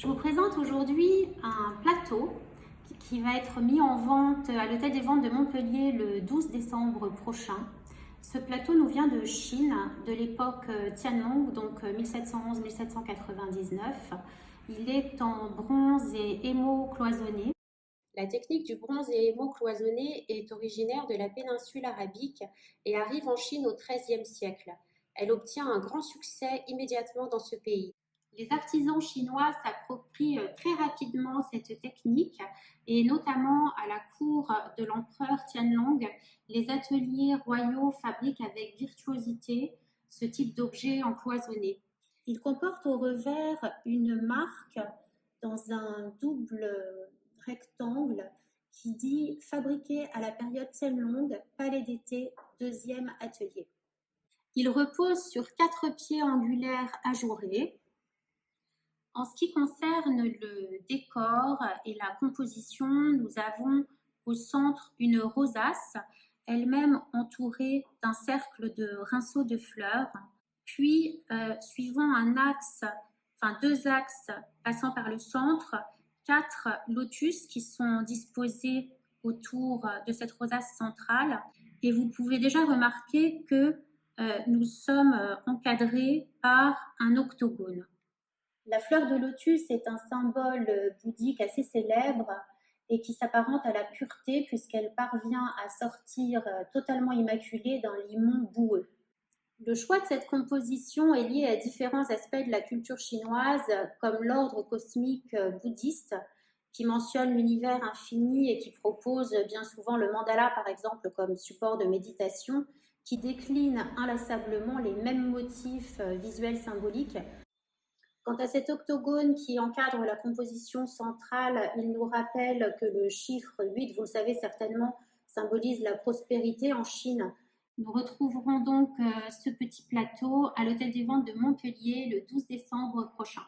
Je vous présente aujourd'hui un plateau qui va être mis en vente à l'Hôtel des Ventes de Montpellier le 12 décembre prochain. Ce plateau nous vient de Chine, de l'époque Tianlong, donc 1711-1799. Il est en bronze et émaux cloisonné. La technique du bronze et émaux cloisonné est originaire de la péninsule arabique et arrive en Chine au XIIIe siècle. Elle obtient un grand succès immédiatement dans ce pays. Les artisans chinois s'approprient très rapidement cette technique et notamment à la cour de l'empereur Tianlong, les ateliers royaux fabriquent avec virtuosité ce type d'objet en cloisonné. Il comporte au revers une marque dans un double rectangle qui dit fabriqué à la période Tianlong, palais d'été, deuxième atelier. Il repose sur 4 pieds angulaires ajourés. En ce qui concerne le décor et la composition, nous avons au centre une rosace, elle-même entourée d'un cercle de rinceaux de fleurs. Puis, suivant deux axes passant par le centre, 4 lotus qui sont disposés autour de cette rosace centrale. Et vous pouvez déjà remarquer que nous sommes encadrés par un octogone. La fleur de lotus est un symbole bouddhique assez célèbre et qui s'apparente à la pureté puisqu'elle parvient à sortir totalement immaculée d'un limon boueux. Le choix de cette composition est lié à différents aspects de la culture chinoise, comme l'ordre cosmique bouddhiste, qui mentionne l'univers infini et qui propose bien souvent le mandala, par exemple, comme support de méditation, qui décline inlassablement les mêmes motifs visuels symboliques. Quant à cet octogone qui encadre la composition centrale, il nous rappelle que le chiffre 8, vous le savez certainement, symbolise la prospérité en Chine. Nous retrouverons donc ce petit plateau à l'Hôtel des Ventes de Montpellier le 12 décembre prochain.